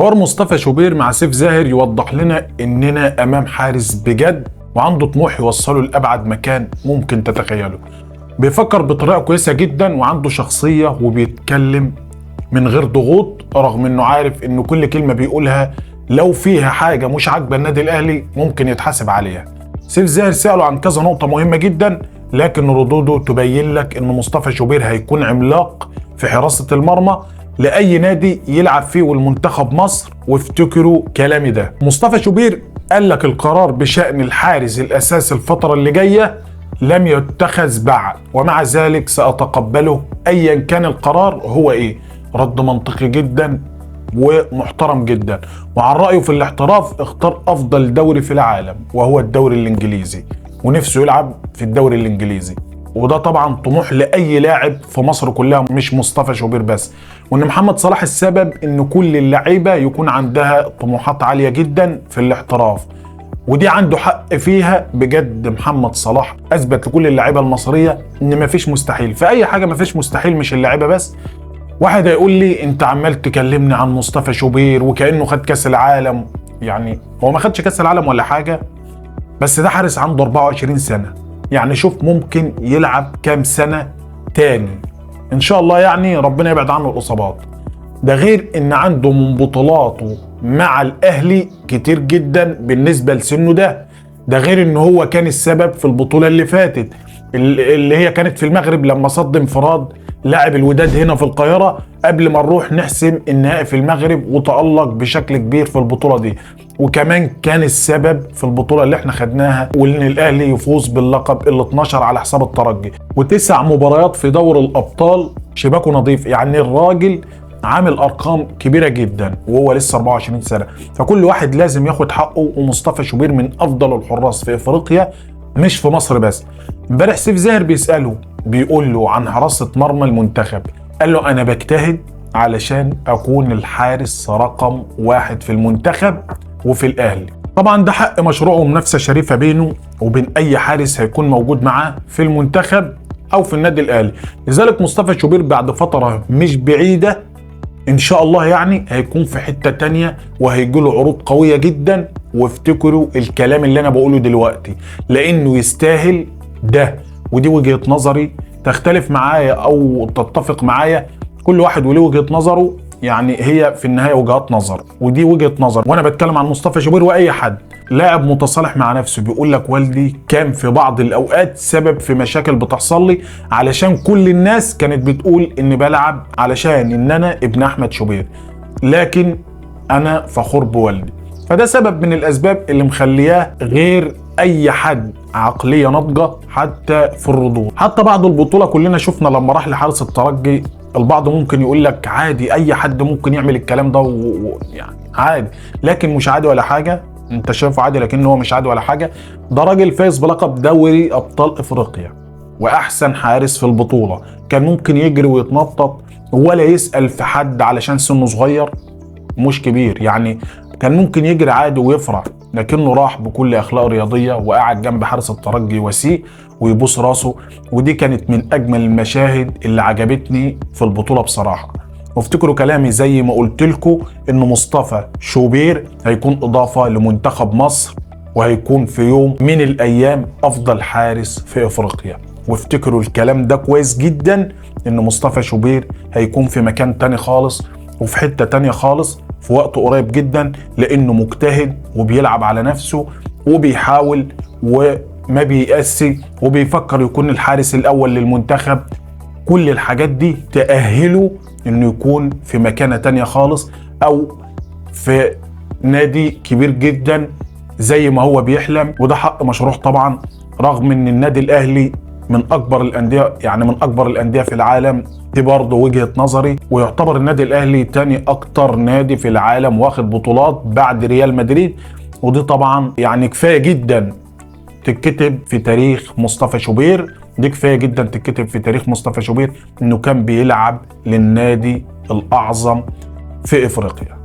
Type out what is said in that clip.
حوار مصطفى شوبير مع سيف زاهر يوضح لنا اننا امام حارس بجد وعنده طموح يوصله لابعد مكان ممكن تتخيله. بيفكر بطريقه كويسه جدا وعنده شخصيه وبيتكلم من غير ضغوط، رغم انه عارف ان كل كلمه بيقولها لو فيها حاجه مش عاجبه النادي الاهلي ممكن يتحاسب عليها. سيف زاهر سأله عن كذا نقطه مهمه جدا، لكن ردوده تبين لك ان مصطفى شوبير هيكون عملاق في حراسه المرمى لاي نادي يلعب فيه والمنتخب مصر. وافتكروا كلامي ده، مصطفى شوبير قال لك القرار بشأن الحارس الاساسي الفتره اللي جايه لم يتخذ بعد، ومع ذلك سأتقبله ايا كان القرار هو ايه. رد منطقي جدا ومحترم جدا، وعن رأيه في الاحتراف اختار افضل دوري في العالم وهو الدوري الانجليزي، ونفسه يلعب في الدوري الانجليزي، وده طبعا طموح لاي لاعب في مصر كلها مش مصطفى شوبير بس. وان محمد صلاح السبب ان كل اللعيبه يكون عندها طموحات عاليه جدا في الاحتراف، ودي عنده حق فيها بجد. محمد صلاح اثبت لكل اللعيبه المصريه ان مفيش مستحيل في اي حاجه، مفيش مستحيل مش اللعيبه بس. واحد هيقول لي انت عمال تكلمني عن مصطفى شوبير وكانه خد كاس العالم. يعني هو ما خدش كاس العالم ولا حاجه، بس ده حارس عنده 24 سنه، يعني شوف ممكن يلعب كام سنه تاني ان شاء الله، يعني ربنا يبعد عنه الاصابات. ده غير ان عنده من بطولاته مع الاهلي كتير جدا بالنسبه لسنه ده غير ان هو كان السبب في البطوله اللي فاتت اللي هي كانت في المغرب لما صد انفراد لاعب الوداد هنا في القاهره قبل ما نروح نحسم النهائي في المغرب، وتألق بشكل كبير في البطوله دي. وكمان كان السبب في البطوله اللي احنا خدناها وان الاهلي يفوز باللقب ال 12 على حساب الترجي، و9 مباريات في دور الابطال شباكه نظيف. يعني الراجل عامل ارقام كبيره جدا وهو لسه 24 سنه، فكل واحد لازم ياخد حقه. ومصطفى شوبير من افضل الحراس في افريقيا مش في مصر بس. امبارح سيف زاهر بيساله بيقول له عن حراسه مرمى المنتخب، قال له انا بجتهد علشان اكون الحارس رقم 1 في المنتخب وفي الاهلي. طبعا ده حق مشروع ومنافسه شريفه بينه وبين اي حارس هيكون موجود معاه في المنتخب او في النادي الاهلي. لذلك مصطفى شوبير بعد فتره مش بعيده ان شاء الله يعني هيكون في حته تانيه وهيجيله عروض قويه جدا. وافتكروا الكلام اللي انا بقوله دلوقتي لانه يستاهل ده، ودي وجهه نظري، تختلف معايا او تتفق معايا كل واحد وله وجهه نظره، يعني هي في النهايه وجهات نظر ودي وجهه نظر. وانا بتكلم عن مصطفى شوبير واي حد لاعب متصالح مع نفسه بيقول لك والدي كان في بعض الاوقات سبب في مشاكل بتحصل لي علشان كل الناس كانت بتقول اني بلعب علشان ان انا ابن احمد شوبير، لكن انا فخور بوالدي. فده سبب من الاسباب اللي مخلياه غير اي حد عقليه ناضجه حتى في الردود. حتى بعد البطوله كلنا شفنا لما راح لحارس الترجي، البعض ممكن يقول لك عادي اي حد ممكن يعمل الكلام ده يعني عادي، لكن مش عادي ولا حاجه. انت شايفه عادي لكن هو مش عادي ولا حاجه. ده راجل فايز بلقب دوري ابطال افريقيا واحسن حارس في البطوله، كان ممكن يجري ويتنطط ولا يسال في حد علشان سنه صغير مش كبير، يعني كان ممكن يجري عادي ويفرح، لكنه راح بكل اخلاق رياضيه وقعد جنب حارس الترجي وسيء ويبوس راسه. ودي كانت من اجمل المشاهد اللي عجبتني في البطوله بصراحه. وافتكروا كلامي زي ما قلت لكم ان مصطفى شوبير هيكون اضافه لمنتخب مصر وهيكون في يوم من الايام افضل حارس في افريقيا. وافتكروا الكلام ده كويس جدا ان مصطفى شوبير هيكون في مكان تاني خالص وفي حته تانيه خالص في وقت قريب جدا، لانه مجتهد وبيلعب على نفسه وبيحاول وما بيأسي وبيفكر يكون الحارس الاول للمنتخب. كل الحاجات دي تأهله انه يكون في مكانة تانية خالص او في نادي كبير جدا زي ما هو بيحلم، وده حق مشروع طبعا. رغم ان النادي الاهلي من اكبر الانديه، يعني من اكبر الانديه في العالم، دي برضه وجهة نظري، ويعتبر النادي الاهلي تاني اكتر نادي في العالم واخد بطولات بعد ريال مدريد. ودي طبعا يعني كفايه جدا تتكتب في تاريخ مصطفى شوبير، دي كفايه جدا تتكتب في تاريخ مصطفى شوبير انه كان بيلعب للنادي الاعظم في افريقيا.